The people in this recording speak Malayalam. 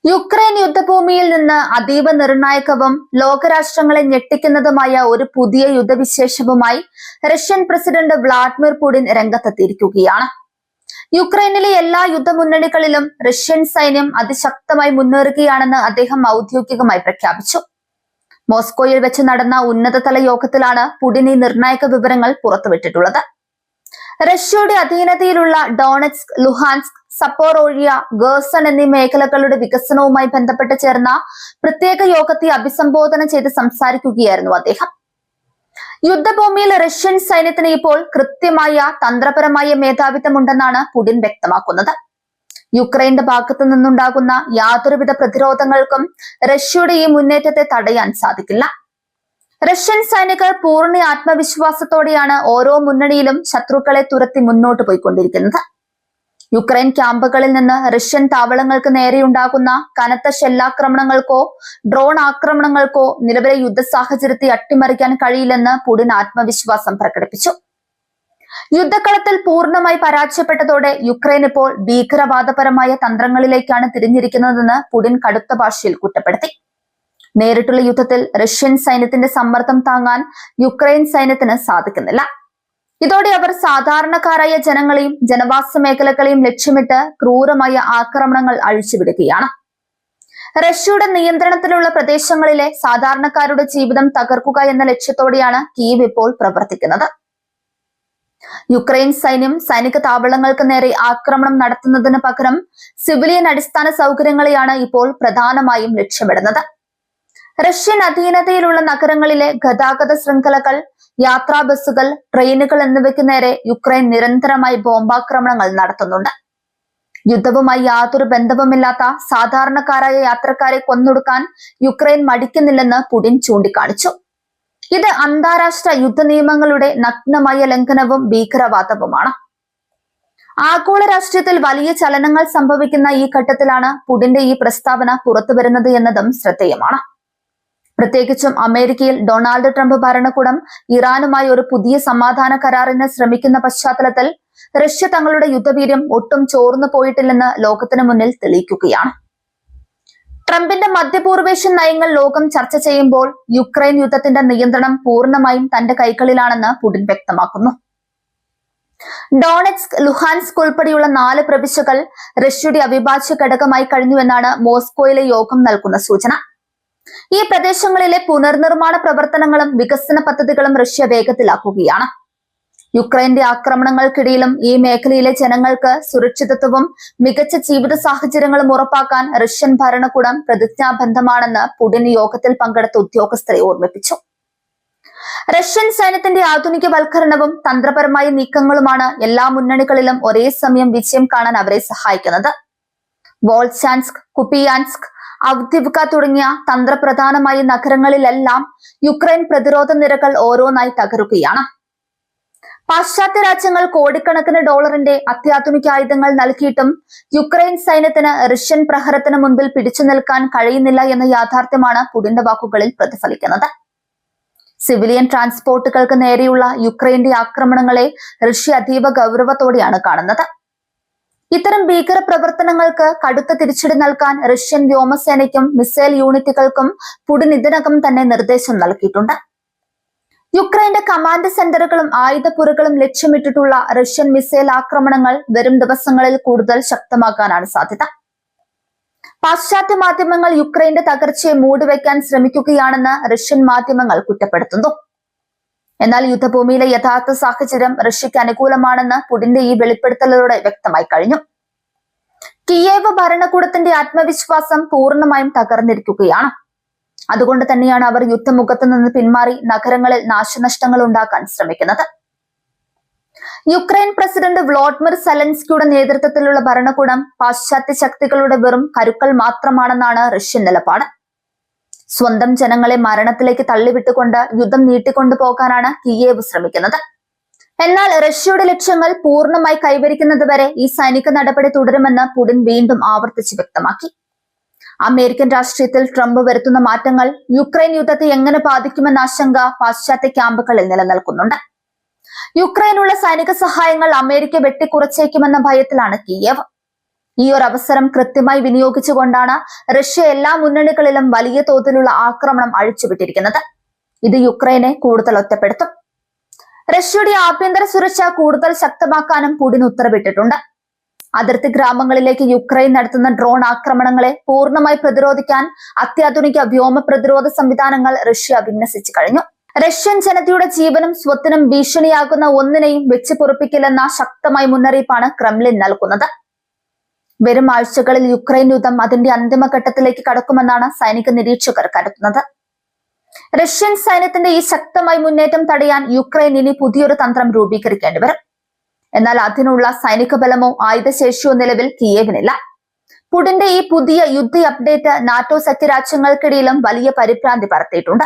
യുക്രൈൻ യുദ്ധഭൂമിയിൽ നിന്ന് അതീവ നിർണായകവും ലോകരാഷ്ട്രങ്ങളെ ഞെട്ടിക്കുന്നതുമായ ഒരു പുതിയ യുദ്ധവിശേഷവുമായി റഷ്യൻ പ്രസിഡന്റ് വ്ളാഡിമിർ പുടിൻ രംഗത്തെത്തിയിരിക്കുകയാണ്. യുക്രൈനിലെ എല്ലാ യുദ്ധമുന്നണികളിലും റഷ്യൻ സൈന്യം അതിശക്തമായി മുന്നേറുകയാണെന്ന് അദ്ദേഹം ഔദ്യോഗികമായി പ്രഖ്യാപിച്ചു. മോസ്കോയിൽ വെച്ച് നടന്ന ഉന്നതതല യോഗത്തിലാണ് പുടിൻ ഈ നിർണായക വിവരങ്ങൾ പുറത്തുവിട്ടിട്ടുള്ളത്. റഷ്യയുടെ അധീനതയിലുള്ള ഡോണറ്റ്സ്ക്, ലുഹാൻസ്ക്, സപ്പോറോഴിയ, ഗേഴ്സൺ എന്നീ മേഖലകളുടെ വികസനവുമായി ബന്ധപ്പെട്ട് ചേർന്ന പ്രത്യേക യോഗത്തെ അഭിസംബോധന ചെയ്ത് സംസാരിക്കുകയായിരുന്നു അദ്ദേഹം. യുദ്ധഭൂമിയിൽ റഷ്യൻ സൈന്യത്തിന് ഇപ്പോൾ കൃത്യമായ തന്ത്രപരമായ മേധാവിത്വമുണ്ടെന്നാണ് പുടിൻ വ്യക്തമാക്കുന്നത്. യുക്രൈന്റെ ഭാഗത്തു നിന്നുണ്ടാകുന്ന യാതൊരുവിധ പ്രതിരോധങ്ങൾക്കും റഷ്യയുടെ ഈ മുന്നേറ്റത്തെ തടയാൻ സാധിക്കില്ല. റഷ്യൻ സൈനികർ പൂർണ്ണ ആത്മവിശ്വാസത്തോടെയാണ് ഓരോ മുന്നണിയിലും ശത്രുക്കളെ തുരത്തി മുന്നോട്ട് പോയിക്കൊണ്ടിരിക്കുന്നത്. യുക്രൈൻ ക്യാമ്പുകളിൽ നിന്ന് റഷ്യൻ താവളങ്ങൾക്ക് നേരെയുണ്ടാകുന്ന കനത്ത ഷെല്ലാക്രമണങ്ങൾക്കോ ഡ്രോൺ ആക്രമണങ്ങൾക്കോ നിലവിലെ യുദ്ധ സാഹചര്യത്തെ അട്ടിമറിക്കാൻ കഴിയില്ലെന്ന് പുടിൻ ആത്മവിശ്വാസം പ്രകടിപ്പിച്ചു. യുദ്ധക്കളത്തിൽ പൂർണ്ണമായി പരാജയപ്പെട്ടതോടെ യുക്രൈൻ ഇപ്പോൾ ഭീകരവാദപരമായ തന്ത്രങ്ങളിലേക്കാണ് തിരിഞ്ഞിരിക്കുന്നതെന്ന് പുടിൻ കടുത്ത ഭാഷയിൽ കുറ്റപ്പെടുത്തി. നേരിട്ടുള്ള യുദ്ധത്തിൽ റഷ്യൻ സൈന്യത്തിന്റെ സമ്മർദ്ദം താങ്ങാൻ യുക്രൈൻ സൈന്യത്തിന് സാധിക്കുന്നില്ല. ഇതോടെ അവർ സാധാരണക്കാരായ ജനങ്ങളെയും ജനവാസ മേഖലകളെയും ലക്ഷ്യമിട്ട് ക്രൂരമായ ആക്രമണങ്ങൾ അഴിച്ചുവിടുകയാണ്. റഷ്യയുടെ നിയന്ത്രണത്തിലുള്ള പ്രദേശങ്ങളിലെ സാധാരണക്കാരുടെ ജീവിതം തകർക്കുക എന്ന ലക്ഷ്യത്തോടെയാണ് കീവ് ഇപ്പോൾ പ്രവർത്തിക്കുന്നത്. യുക്രൈൻ സൈന്യം സൈനിക താവളങ്ങൾക്ക് നേരെ ആക്രമണം നടത്തുന്നതിന് പകരം സിവിലിയൻ അടിസ്ഥാന സൗകര്യങ്ങളെയാണ് ഇപ്പോൾ പ്രധാനമായും ലക്ഷ്യമിടുന്നത്. റഷ്യൻ അധീനതയിലുള്ള നഗരങ്ങളിലെ ഗതാഗത ശൃംഖലകൾ, യാത്രാ ബസ്സുകൾ, ട്രെയിനുകൾ എന്നിവയ്ക്ക് നേരെ യുക്രൈൻ നിരന്തരമായി ബോംബാക്രമണങ്ങൾ നടത്തുന്നുണ്ട്. യുദ്ധവുമായി യാതൊരു ബന്ധവുമില്ലാത്ത സാധാരണക്കാരായ യാത്രക്കാരെ കൊന്നൊടുക്കാൻ യുക്രൈൻ മടിക്കുന്നില്ലെന്ന് പുടിൻ ചൂണ്ടിക്കാണിച്ചു. ഇത് അന്താരാഷ്ട്ര യുദ്ധ നിയമങ്ങളുടെ നഗ്നമായ ലംഘനവും ഭീകരവാദവുമാണ്. ആഗോള രാഷ്ട്രീയത്തിൽ വലിയ ചലനങ്ങൾ സംഭവിക്കുന്ന ഈ ഘട്ടത്തിലാണ് പുടിന്റെ ഈ പ്രസ്താവന പുറത്തുവരുന്നത് എന്നതും ശ്രദ്ധേയമാണ്. പ്രത്യേകിച്ചും അമേരിക്കയിൽ ഡൊണാൾഡ് ട്രംപ് ഭരണകൂടം ഇറാനുമായി ഒരു പുതിയ സമാധാന കരാറിന് ശ്രമിക്കുന്ന പശ്ചാത്തലത്തിൽ റഷ്യ തങ്ങളുടെ യുദ്ധവീര്യം ഒട്ടും ചോർന്നു പോയിട്ടില്ലെന്ന് ലോകത്തിന് മുന്നിൽ തെളിയിക്കുകയാണ്. ട്രംപിന്റെ മധ്യപൂർവേഷ്യൻ നയങ്ങൾ ലോകം ചർച്ച ചെയ്യുമ്പോൾ യുക്രൈൻ യുദ്ധത്തിന്റെ നിയന്ത്രണം പൂർണ്ണമായും തന്റെ കൈകളിലാണെന്ന് പുടിൻ വ്യക്തമാക്കുന്നു. ഡോണറ്റ്സ്ക്, ലുഹാൻസ്ക് ഉൾപ്പെടെയുള്ള 4 പ്രവിശ്യകൾ റഷ്യയുടെ അവിഭാജ്യ ഘടകമായി കഴിഞ്ഞുവെന്നാണ് മോസ്കോയിലെ യോഗം നൽകുന്ന സൂചന. ഈ പ്രദേശങ്ങളിലെ പുനർനിർമ്മാണ പ്രവർത്തനങ്ങളും വികസന പദ്ധതികളും റഷ്യ വേഗത്തിലാക്കുകയാണ്. യുക്രൈന്റെ ആക്രമണങ്ങൾക്കിടയിലും ഈ മേഖലയിലെ ജനങ്ങൾക്ക് സുരക്ഷിതത്വവും മികച്ച ജീവിത സാഹചര്യങ്ങളും ഉറപ്പാക്കാൻ റഷ്യൻ ഭരണകൂടം പ്രതിജ്ഞാബദ്ധമാണെന്ന് പുടിൻ യോഗത്തിൽ പങ്കെടുത്ത ഉദ്യോഗസ്ഥരെ ഓർമ്മിപ്പിച്ചു. റഷ്യൻ സൈന്യത്തിന്റെ ആധുനികവൽക്കരണവും തന്ത്രപരമായ നീക്കങ്ങളുമാണ് എല്ലാ മുന്നണികളിലും ഒരേ സമയം വിജയം കാണാൻ അവരെ സഹായിക്കുന്നത്. വോൾചാൻസ്ക്, കുപിയാൻസ്ക്, അവ്ദിവ്ക തുടങ്ങിയ തന്ത്രപ്രധാനമായ നഗരങ്ങളിലെല്ലാം യുക്രൈൻ പ്രതിരോധ നിരകൾ ഓരോന്നായി തകരുകയാണ്. പാശ്ചാത്യ രാജ്യങ്ങൾ കോടിക്കണക്കിന് ഡോളറിന്റെ അത്യാധുനിക ആയുധങ്ങൾ നൽകിയിട്ടും യുക്രൈൻ സൈന്യത്തിന് റഷ്യൻ പ്രഹരത്തിന് മുൻപിൽ പിടിച്ചു നിൽക്കാൻ കഴിയുന്നില്ല എന്ന യാഥാർത്ഥ്യമാണ് പുടിന്റെ വാക്കുകളിൽ പ്രതിഫലിക്കുന്നത്. സിവിലിയൻ ട്രാൻസ്പോർട്ടുകൾക്ക് നേരെയുള്ള യുക്രൈന്റെ ആക്രമണങ്ങളെ റഷ്യ അതീവ ഗൗരവത്തോടെയാണ് കാണുന്നത്. ഇത്തരം ഭീകര പ്രവർത്തനങ്ങൾക്ക് കടുത്ത തിരിച്ചടി നൽകാൻ റഷ്യൻ വ്യോമസേനയ്ക്കും മിസൈൽ യൂണിറ്റുകൾക്കും പുടിൻ ഇതിനകം തന്നെ നിർദ്ദേശം നൽകിയിട്ടുണ്ട്. യുക്രൈന്റെ കമാൻഡ് സെന്ററുകളും ആയുധപ്പുരകളും ലക്ഷ്യമിട്ടിട്ടുള്ള റഷ്യൻ മിസൈൽ ആക്രമണങ്ങൾ വരും ദിവസങ്ങളിൽ കൂടുതൽ ശക്തമാക്കാനാണ് സാധ്യത. പാശ്ചാത്യ മാധ്യമങ്ങൾ യുക്രൈന്റെ തകർച്ചയെ മൂടിവെക്കാൻ ശ്രമിക്കുകയാണെന്ന് റഷ്യൻ മാധ്യമങ്ങൾ കുറ്റപ്പെടുത്തുന്നു. എന്നാൽ യുദ്ധഭൂമിയിലെ യഥാർത്ഥ സാഹചര്യം റഷ്യക്ക് അനുകൂലമാണെന്ന് പുടിന്റെ ഈ വെളിപ്പെടുത്തലിലൂടെ വ്യക്തമായി കഴിഞ്ഞു. കിയേവ് ഭരണകൂടത്തിന്റെ ആത്മവിശ്വാസം പൂർണ്ണമായും തകർന്നിരിക്കുകയാണ്. അതുകൊണ്ട് തന്നെയാണ് അവർ യുദ്ധമുഖത്ത് നിന്ന് പിന്മാറി നഗരങ്ങളിൽ നാശനഷ്ടങ്ങൾ ഉണ്ടാക്കാൻ ശ്രമിക്കുന്നത്. യുക്രൈൻ പ്രസിഡന്റ് വ്ളാഡിമിർ സെലൻസ്കിയുടെ നേതൃത്വത്തിലുള്ള ഭരണകൂടം പാശ്ചാത്യ ശക്തികളുടെ വെറും കരുക്കൾ മാത്രമാണെന്നാണ് റഷ്യൻ നിലപാട്. സ്വന്തം ജനങ്ങളെ മരണത്തിലേക്ക് തള്ളിവിട്ടുകൊണ്ട് യുദ്ധം നീട്ടിക്കൊണ്ടു പോകാനാണ് കിയേവ് ശ്രമിക്കുന്നത്. എന്നാൽ റഷ്യയുടെ ലക്ഷ്യങ്ങൾ പൂർണ്ണമായി കൈവരിക്കുന്നത് വരെ ഈ സൈനിക നടപടി തുടരുമെന്ന് പുടിൻ വീണ്ടും ആവർത്തിച്ച് വ്യക്തമാക്കി. അമേരിക്കൻ രാഷ്ട്രീയത്തിൽ ട്രംപ് വരുത്തുന്ന മാറ്റങ്ങൾ യുക്രൈൻ യുദ്ധത്തെ എങ്ങനെ ബാധിക്കുമെന്ന ആശങ്ക പാശ്ചാത്യ ക്യാമ്പുകളിൽ നിലനിൽക്കുന്നുണ്ട്. യുക്രൈനുള്ള സൈനിക സഹായങ്ങൾ അമേരിക്ക വെട്ടിക്കുറച്ചേക്കുമെന്ന ഭയത്തിലാണ് കിയേവ്. ഈ ഒരു അവസരം കൃത്യമായി വിനിയോഗിച്ചുകൊണ്ടാണ് റഷ്യ എല്ലാ മുന്നണികളിലും വലിയ തോതിലുള്ള ആക്രമണം അഴിച്ചുവിട്ടിരിക്കുന്നത്. ഇത് യുക്രൈനെ കൂടുതൽ ഒറ്റപ്പെടുത്തും. റഷ്യയുടെ ആഭ്യന്തര സുരക്ഷ കൂടുതൽ ശക്തമാക്കാനും പുടിൻ ഉത്തരവിട്ടിട്ടുണ്ട്. അതിർത്തി ഗ്രാമങ്ങളിലേക്ക് യുക്രൈൻ നടത്തുന്ന ഡ്രോൺ ആക്രമണങ്ങളെ പൂർണ്ണമായി പ്രതിരോധിക്കാൻ അത്യാധുനിക വ്യോമ പ്രതിരോധ സംവിധാനങ്ങൾ റഷ്യ വിന്യസിച്ചു കഴിഞ്ഞു. റഷ്യൻ ജനതയുടെ ജീവനും സ്വത്തിനും ഭീഷണിയാകുന്ന ഒന്നിനെയും വെച്ച് പൊറുപ്പിക്കില്ലെന്ന ശക്തമായ മുന്നറിയിപ്പാണ് ക്രെംലിൻ നൽകുന്നത്. വരും ആഴ്ചകളിൽ യുക്രൈൻ യുദ്ധം അതിന്റെ അന്തിമഘട്ടത്തിലേക്ക് കടക്കുമെന്നാണ് സൈനിക നിരീക്ഷകർ കരുതുന്നത്. റഷ്യൻ സൈന്യത്തിന്റെ ഈ ശക്തമായ മുന്നേറ്റം തടയാൻ യുക്രൈൻ ഇനി പുതിയൊരു തന്ത്രം രൂപീകരിക്കേണ്ടി വരും. എന്നാൽ അതിനുള്ള സൈനിക ബലമോ ആയുധശേഷിയോ നിലവിൽ കിയേവിനില്ല. പുടിന്റെ ഈ പുതിയ യുദ്ധ അപ്ഡേറ്റ് നാറ്റോ സഖ്യരാജ്യങ്ങൾക്കിടയിലും വലിയ പരിഭ്രാന്തി പരത്തിയിട്ടുണ്ട്.